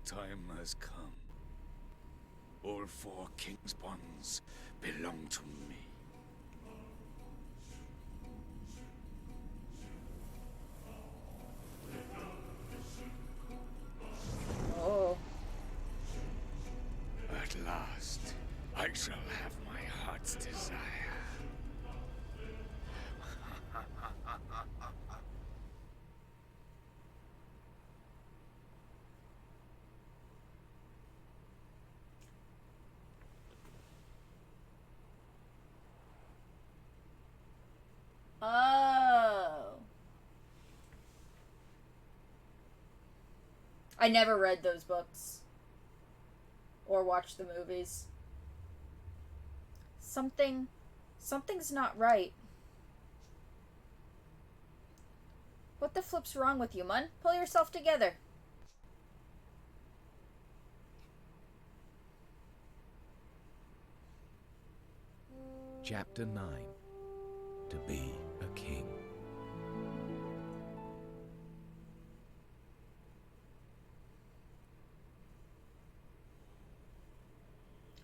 time has come. All 4 king's bonds belong to me. Oh. At last, I shall have my heart's desire. Oh. I never read those books. Or watched the movies. Something's not right. What the flip's wrong with you, Mun? Pull yourself together. Chapter 9. To be a king.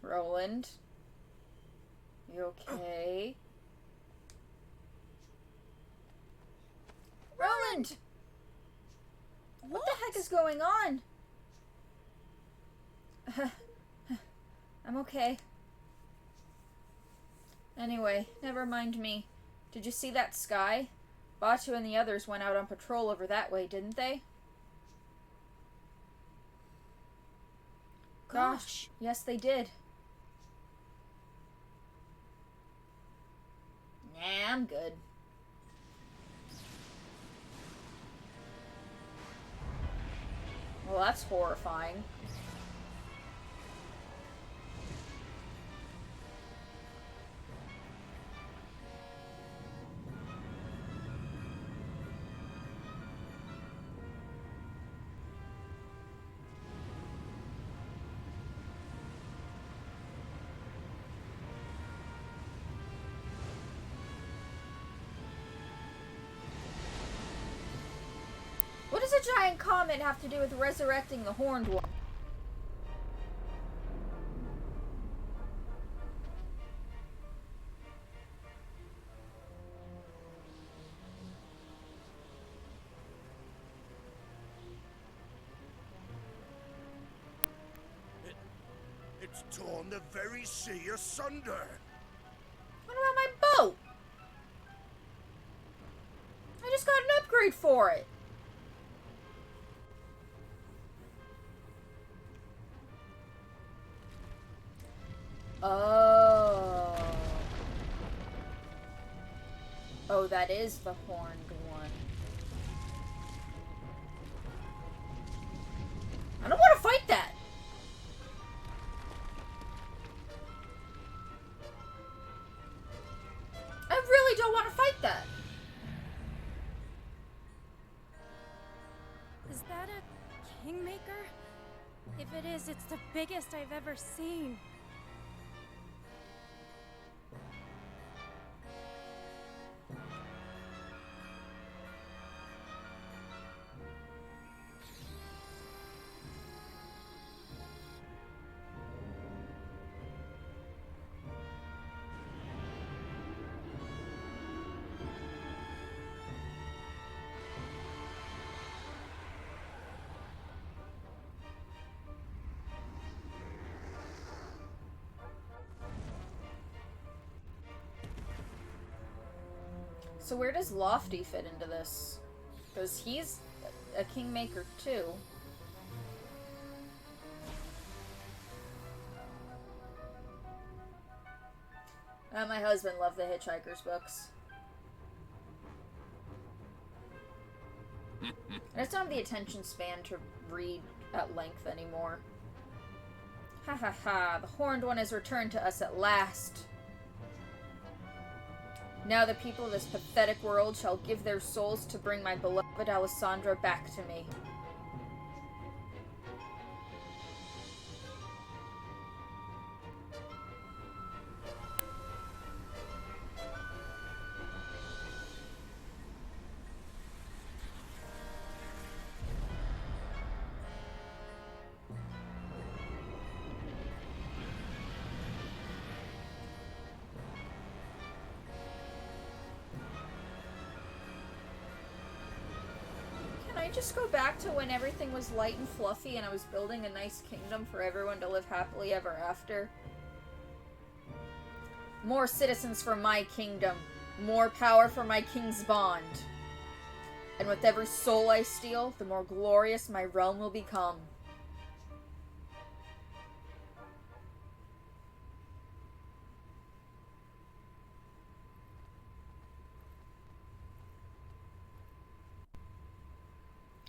Roland? You okay? Roland! What the heck is going on? I'm okay. Anyway, never mind me. Did you see that sky? Batu and the others went out on patrol over that way, didn't they? Gosh, yes they did. Nah, I'm good. Well, that's horrifying. What does a giant comet have to do with resurrecting the horned one? It's torn the very sea asunder. What about my boat? I just got an upgrade for it. Oh. Oh, that is the horned one. I don't want to fight that. I really don't want to fight that. Is that a kingmaker? If it is, it's the biggest I've ever seen. So where does Lofty fit into this? Because he's a kingmaker too. My husband loved the Hitchhiker's books. I just don't have the attention span to read at length anymore. Ha ha ha, the Horned One has returned to us at last. Now the people of this pathetic world shall give their souls to bring my beloved Alessandra back to me. I just go back to when everything was light and fluffy and I was building a nice kingdom for everyone to live happily ever after? More citizens for my kingdom. More power for my king's bond. And with every soul I steal, the more glorious my realm will become.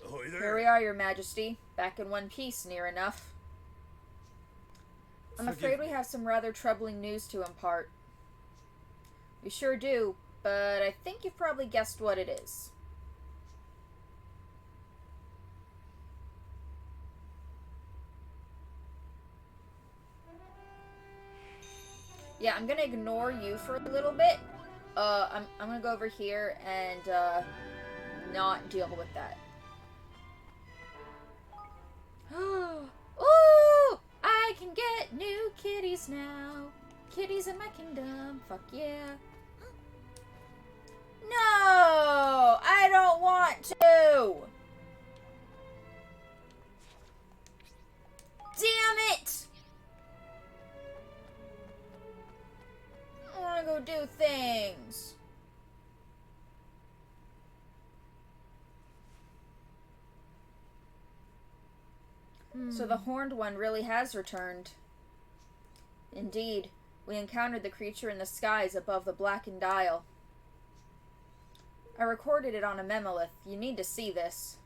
Ahoy Here there. we are, your majesty. Back in one piece, near enough. I'm afraid we have some rather troubling news to impart. We sure do, but I think you've probably guessed what it is. Yeah, I'm gonna ignore you for a little bit. I'm gonna go over here and, not deal with that. Ooh! I can get new kitties now. Kitties in my kingdom. Fuck yeah. No! I don't want to! Damn it! I wanna go do things. So the Horned One really has returned. Indeed, we encountered the creature in the skies above the Blackened Isle. I recorded it on a memolith. You need to see this.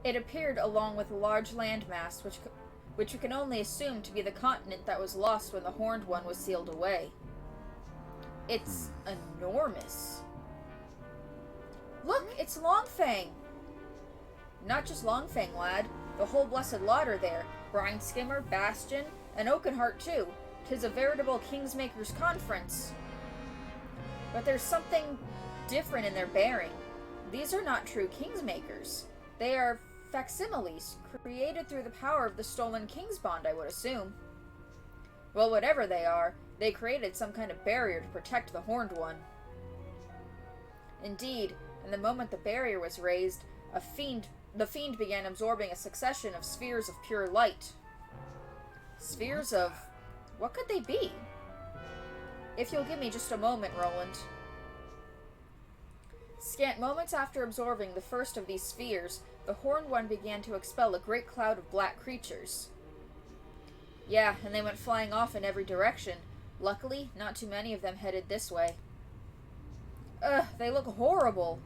It appeared along with a large landmass, which we can only assume to be the continent that was lost when the Horned One was sealed away. It's enormous. Look, it's Longfang! Not just Longfang, lad. The whole blessed lot are there. Brindskimmer, Bastion, and Oakenheart, too. 'Tis a veritable Kingsmaker's conference. But there's something different in their bearing. These are not true Kingsmakers. They are facsimiles, created through the power of the stolen King's Bond, I would assume. Well, whatever they are, they created some kind of barrier to protect the Horned One. Indeed, and the moment the barrier was raised, the fiend began absorbing a succession of spheres of pure light. Spheres of... what could they be? If you'll give me just a moment, Roland. Scant moments after absorbing the first of these spheres, the Horned One began to expel a great cloud of black creatures. Yeah, and they went flying off in every direction. Luckily, not too many of them headed this way. Ugh, they look horrible.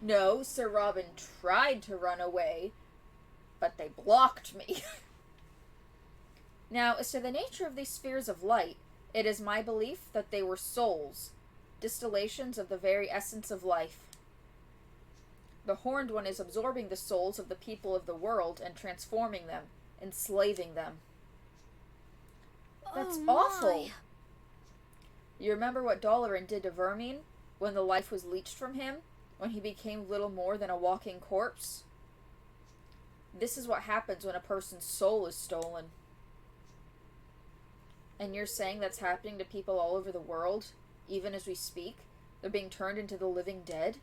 No, Sir Robin tried to run away, but they blocked me. Now, as to the nature of these spheres of light, it is my belief that they were souls, distillations of the very essence of life. The Horned One is absorbing the souls of the people of the world and transforming them, enslaving them. That's awful. You remember what Doloran did to Vermine when the life was leached from him? When he became little more than a walking corpse? This is what happens when a person's soul is stolen. And you're saying that's happening to people all over the world, even as we speak? They're being turned into the living dead?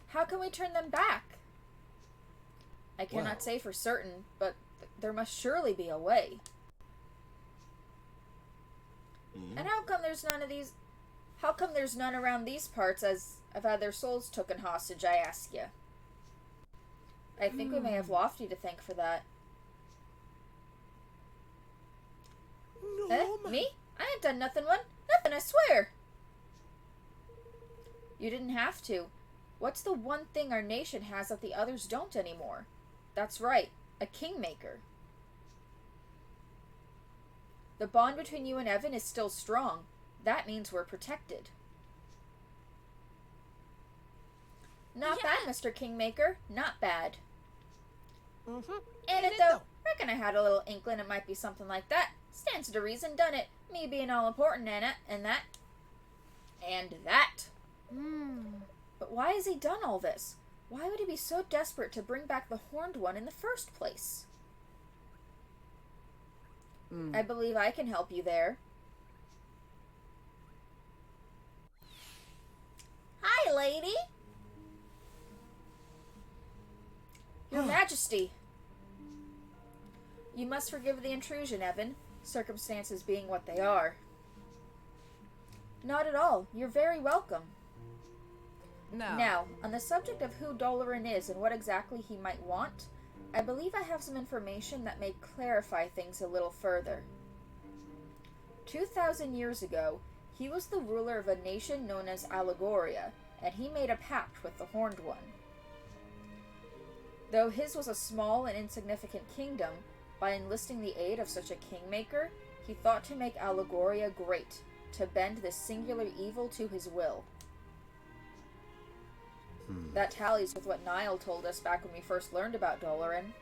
How can we turn them back? I cannot say for certain, but there must surely be a way. And how come there's none around these parts as have had their souls taken hostage, I ask you? I think we may have Lofty to thank for that. No, Me? I ain't done nothing, Nothing, I swear! You didn't have to. What's the one thing our nation has that the others don't anymore? That's right, a kingmaker. The bond between you and Evan is still strong. That means we're protected. Not bad, Mr. Kingmaker. Not bad. Ain't it, though? Reckon I had a little inkling it might be something like that. Stands to reason, done it. Me being all important and that. And that. But why has he done all this? Why would he be so desperate to bring back the Horned One in the first place? I believe I can help you there. Hi, lady! Your Majesty! You must forgive the intrusion, Evan, circumstances being what they are. Not at all. You're very welcome. No. Now, on the subject of who Doloran is and what exactly he might want, I believe I have some information that may clarify things a little further. 2,000 years ago, he was the ruler of a nation known as Allegoria, and he made a pact with the Horned One. Though his was a small and insignificant kingdom, by enlisting the aid of such a kingmaker, he thought to make Allegoria great, to bend this singular evil to his will. That tallies with what Niall told us back when we first learned about Doloran.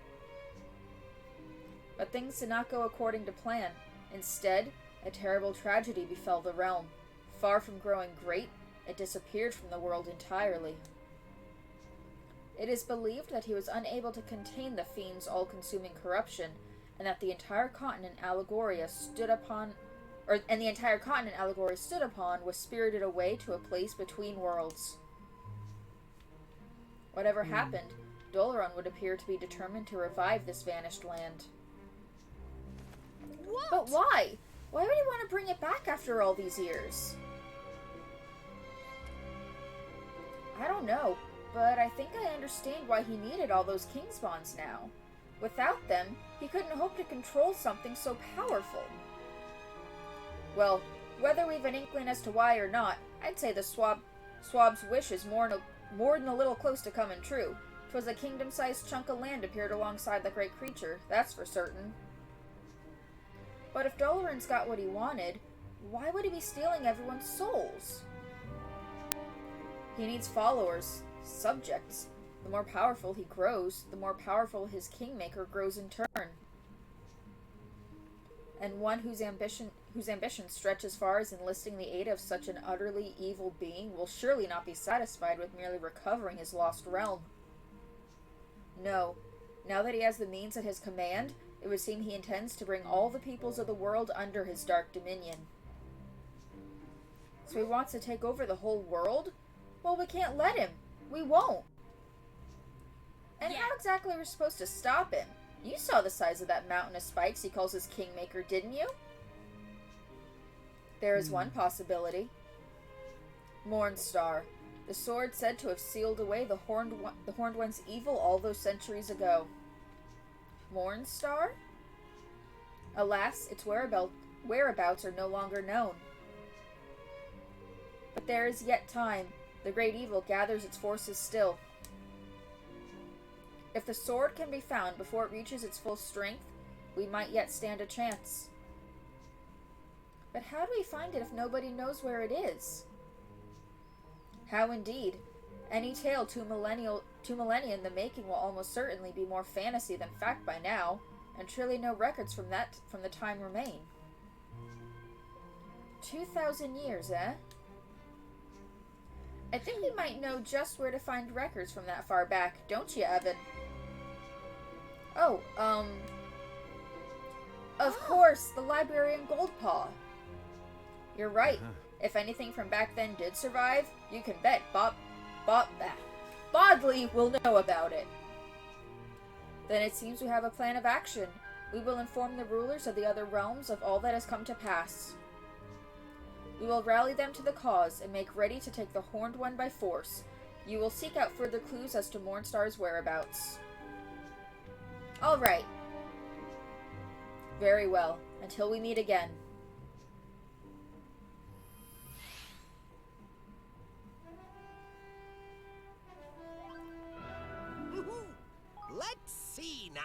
But things did not go according to plan. Instead, a terrible tragedy befell the realm. Far from growing great, it disappeared from the world entirely. It is believed that he was unable to contain the fiend's all-consuming corruption, and that the entire continent Allegoria stood upon was spirited away to a place between worlds. Whatever happened, Doloran would appear to be determined to revive this vanished land. What? But why? Why would he want to bring it back after all these years? I don't know, but I think I understand why he needed all those Kingsbonds now. Without them, he couldn't hope to control something so powerful. Well, whether we've an inkling as to why or not, I'd say the Swab's wish is more than a little close to coming true. 'Twas a kingdom-sized chunk of land appeared alongside the great creature, that's for certain. But if Doloran's got what he wanted, why would he be stealing everyone's souls? He needs followers, subjects. The more powerful he grows, the more powerful his kingmaker grows in turn. And one whose ambition stretch as far as enlisting the aid of such an utterly evil being will surely not be satisfied with merely recovering his lost realm. No, now that he has the means at his command, it would seem he intends to bring all the peoples of the world under his dark dominion. So he wants to take over the whole world? Well, we can't let him. We won't. And how exactly are we supposed to stop him? You saw the size of that mountain of spikes he calls his kingmaker, didn't you? There is one possibility. Mornstar, the sword said to have sealed away the Horned One's evil all those centuries ago. Mornstar? Alas, its whereabouts are no longer known. But there is yet time. The great evil gathers its forces still. If the sword can be found before it reaches its full strength, we might yet stand a chance. But how do we find it if nobody knows where it is? How indeed? Any tale 2 millennia in the making will almost certainly be more fantasy than fact by now, and truly no records from the time remain. 2,000 years, eh? I think we might know just where to find records from that far back, don't you, Evan? Oh, of course, the library in Goldpaw. You're right. If anything from back then did survive, you can bet Bodley will know about it. Then it seems we have a plan of action. We will inform the rulers of the other realms of all that has come to pass. We will rally them to the cause and make ready to take the Horned One by force. You will seek out further clues as to Mornstar's whereabouts. All right. Very well. Until we meet again. Let's see now.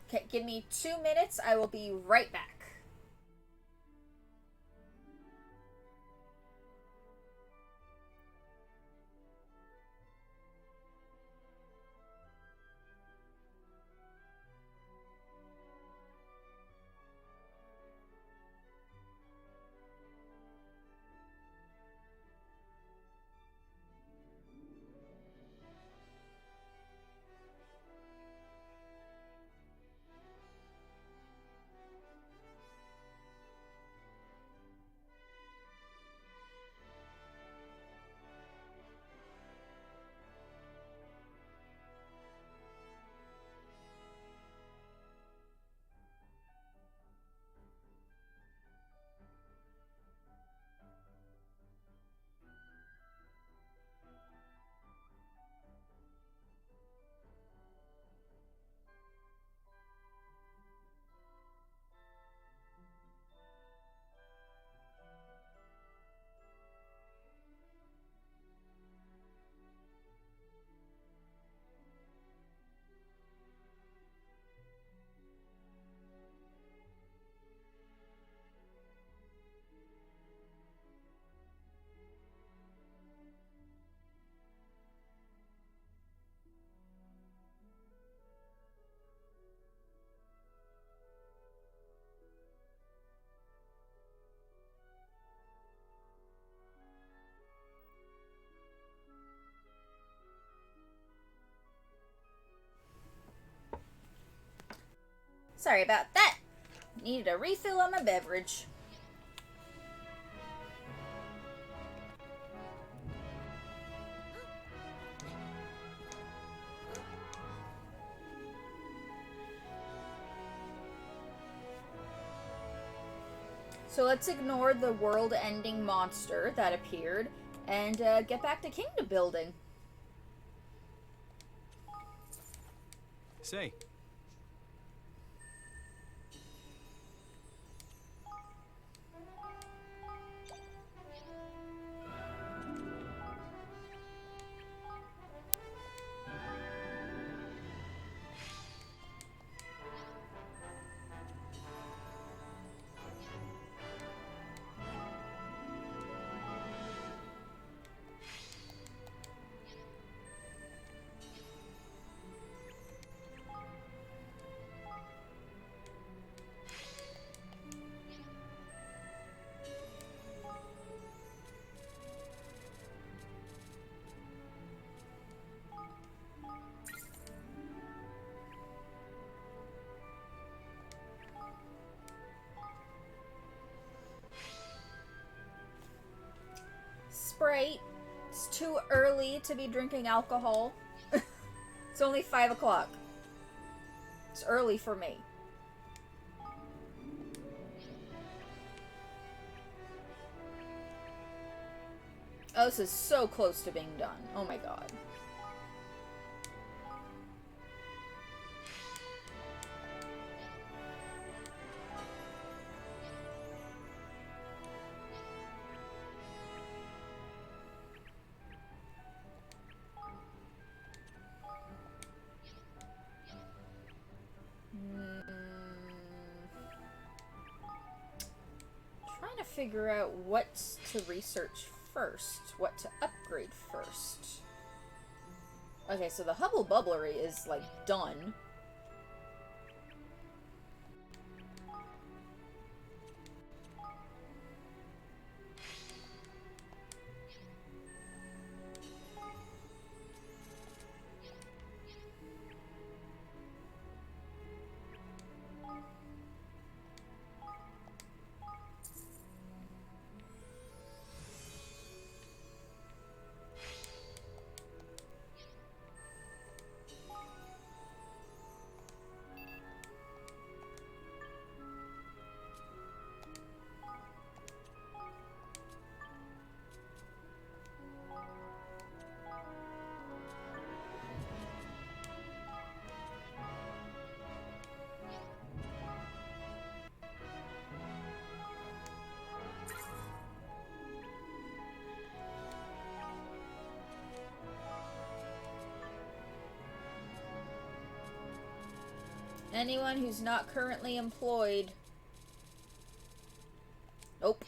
Okay, give me 2 minutes. I will be right back. Sorry about that. Needed a refill on my beverage. So let's ignore the world-ending monster that appeared and get back to kingdom building. Say, Sprite. It's too early to be drinking alcohol. It's only 5 o'clock. It's early for me. Oh, this is so close to being done. Oh my god. Trying to figure out what to research first, what to upgrade first. Okay, so the Hubble Bubblery is, like, done. Anyone who's not currently employed. Nope.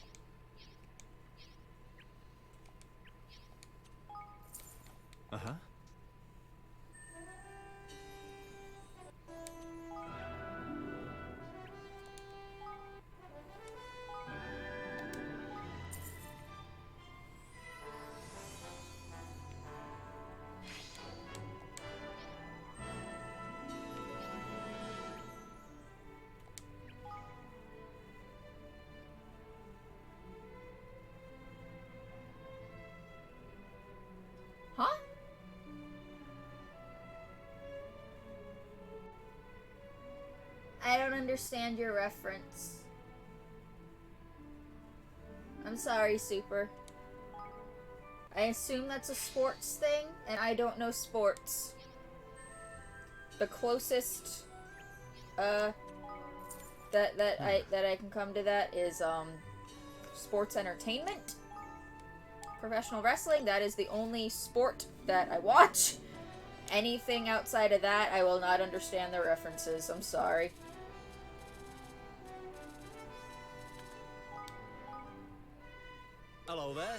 uh-huh. Huh? I don't understand your reference. I'm sorry, Super. I assume that's a sports thing, and I don't know sports. The closest, that I can come to that is, sports entertainment. Professional wrestling, that is the only sport that I watch. Anything outside of that, I will not understand the references. I'm sorry. Hello there.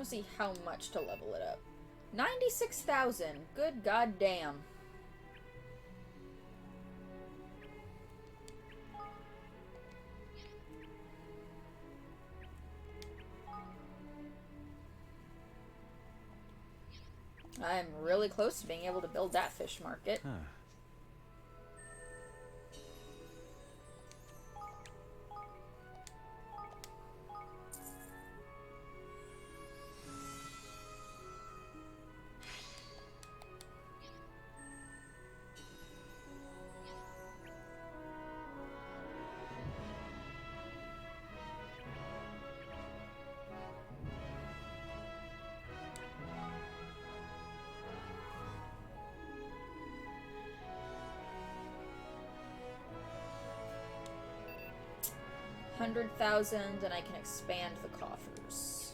want to see how much to level it up. 96,000. Good goddamn. I'm really close to being able to build that fish market. Huh. $100,000, and I can expand the coffers.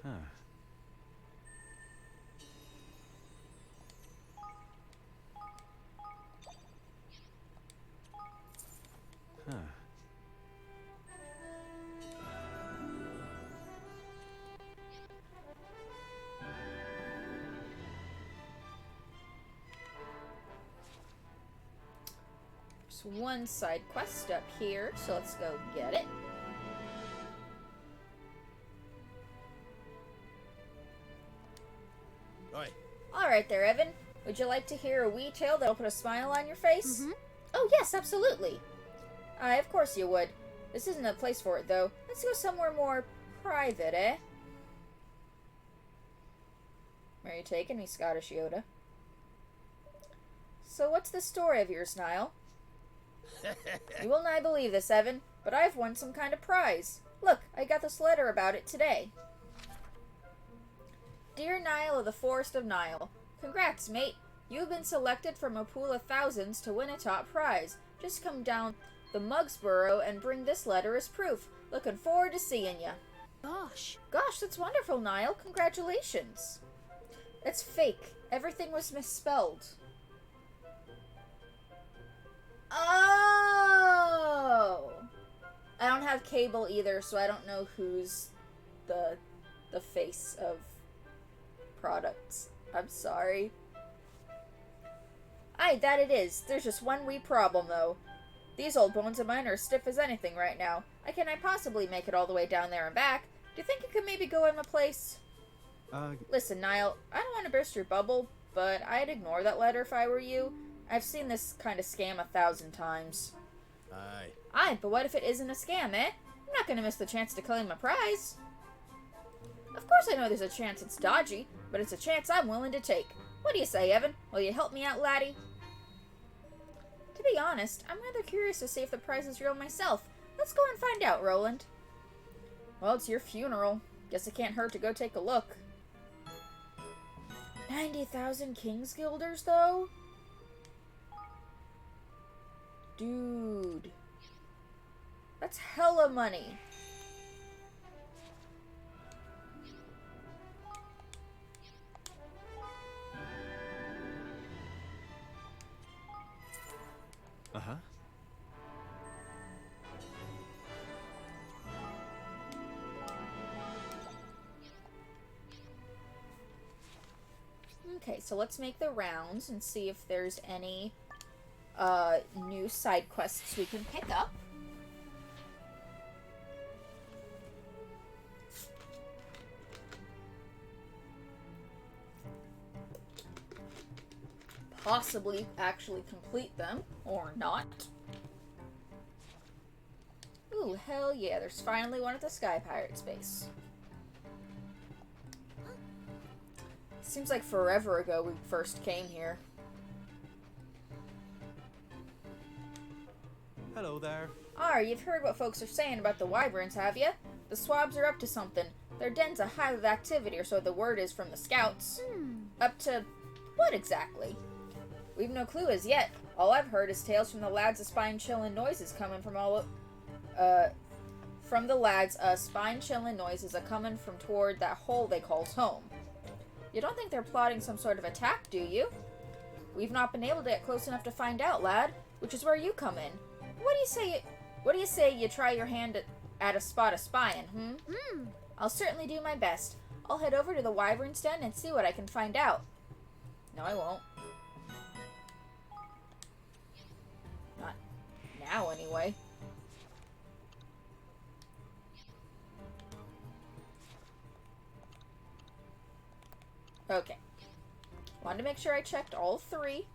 Huh. Huh. There's one side quest up here, so let's go get it. Oi. Alright there, Evan. Would you like to hear a wee tale that'll put a smile on your face? Mm-hmm. Oh, yes, absolutely. Of course you would. This isn't a place for it, though. Let's go somewhere more private, eh? Where are you taking me, Scottish Yoda? So what's the story of yours, Niall? You will not believe this, Evan, but I've won some kind of prize. Look, I got this letter about it today. Dear Niall of the Forest of Nile, congrats, mate. You've been selected from a pool of thousands to win a top prize. Just come down the Mugsborough and bring this letter as proof. Looking forward to seeing ya. Gosh. Gosh, that's wonderful, Niall. Congratulations. That's fake. Everything was misspelled. Oh! I don't have cable either, so I don't know who's the face of products. I'm sorry. Aye, that it is. There's just one wee problem, though. These old bones of mine are as stiff as anything right now. How can I possibly make it all the way down there and back? Do you think you could maybe go in my place? Listen, Niall, I don't want to burst your bubble, but I'd ignore that letter if I were you. I've seen this kind of scam 1,000 times. Aye. Aye, but what if it isn't a scam, eh? I'm not gonna miss the chance to claim my prize. Of course I know there's a chance it's dodgy, but it's a chance I'm willing to take. What do you say, Evan? Will you help me out, laddie? To be honest, I'm rather curious to see if the prize is real myself. Let's go and find out, Roland. Well, it's your funeral. Guess it can't hurt to go take a look. 90,000 King's Guilders, though? Dude. That's hella money. Uh-huh. Okay, so let's make the rounds and see if there's any new side quests we can pick up. Possibly actually complete them, or not. Ooh, hell yeah, there's finally one at the Sky Pirates base. Seems like forever ago we first came here. Hello there. You've heard what folks are saying about the wyverns, have you? The swabs are up to something. Their den's a hive of activity, or so the word is from the scouts. Up to what exactly? We've no clue as yet. All I've heard is tales from the lads of spine-chilling noises coming from from the lads, spine-chilling noises are coming from toward that hole they calls home. You don't think they're plotting some sort of attack, do you? We've not been able to get close enough to find out, lad, which is where you come in. What do you say you try your hand at a spot of spying, I'll certainly do my best. I'll head over to the Wyvern's Den and see what I can find out. No, I won't. Not now, anyway. Okay. Wanted to make sure I checked all 3.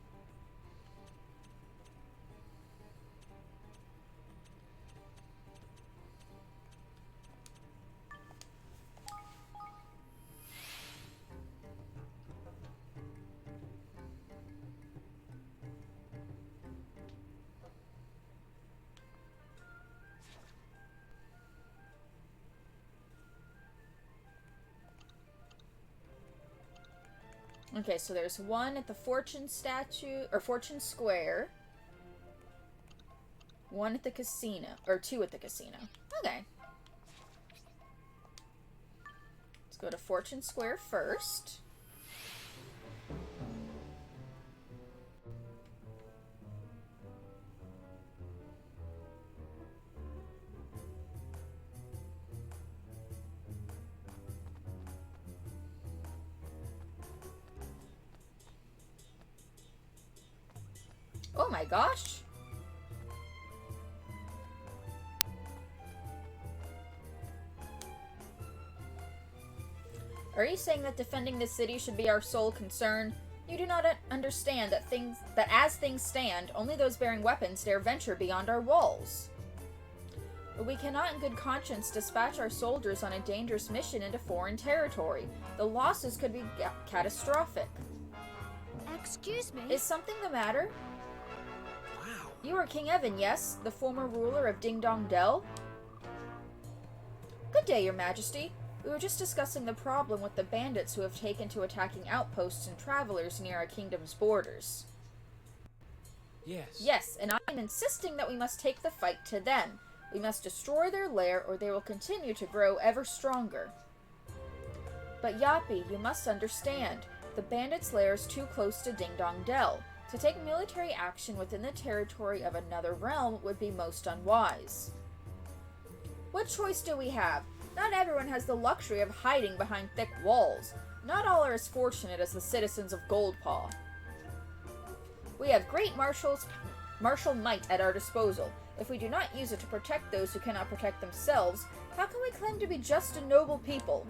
Okay, so there's 1 at the Fortune statue, or Fortune Square. 1 at the casino, or 2 at the casino. Okay. Let's go to Fortune Square first. Oh my gosh! Are you saying that defending this city should be our sole concern? You do not understand that as things stand, only those bearing weapons dare venture beyond our walls. But we cannot in good conscience dispatch our soldiers on a dangerous mission into foreign territory. The losses could be catastrophic. Excuse me? Is something the matter? Wow. You are King Evan, yes? The former ruler of Ding Dong Dell? Good day, Your Majesty. We were just discussing the problem with the bandits who have taken to attacking outposts and travelers near our kingdom's borders. Yes. Yes, and I am insisting that we must take the fight to them. We must destroy their lair, or they will continue to grow ever stronger. But Yappy, you must understand. The bandits' lair is too close to Ding Dong Dell. To take military action within the territory of another realm would be most unwise. What choice do we have? Not everyone has the luxury of hiding behind thick walls. Not all are as fortunate as the citizens of Goldpaw. We have great martial might at our disposal. If we do not use it to protect those who cannot protect themselves, how can we claim to be just a noble people?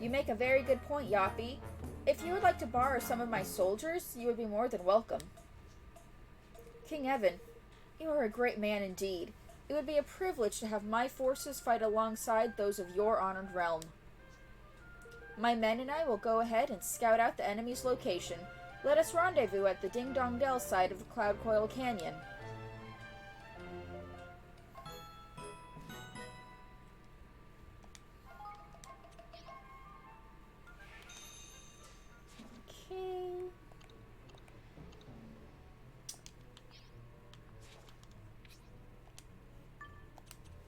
You make a very good point, Yappy. If you would like to borrow some of my soldiers, you would be more than welcome. King Evan, you are a great man indeed. It would be a privilege to have my forces fight alongside those of your honored realm. My men and I will go ahead and scout out the enemy's location. Let us rendezvous at the Ding Dong Dell side of the Cloud Coil Canyon. Okay.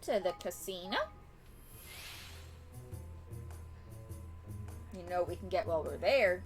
To the casino. You know we can get while we're there.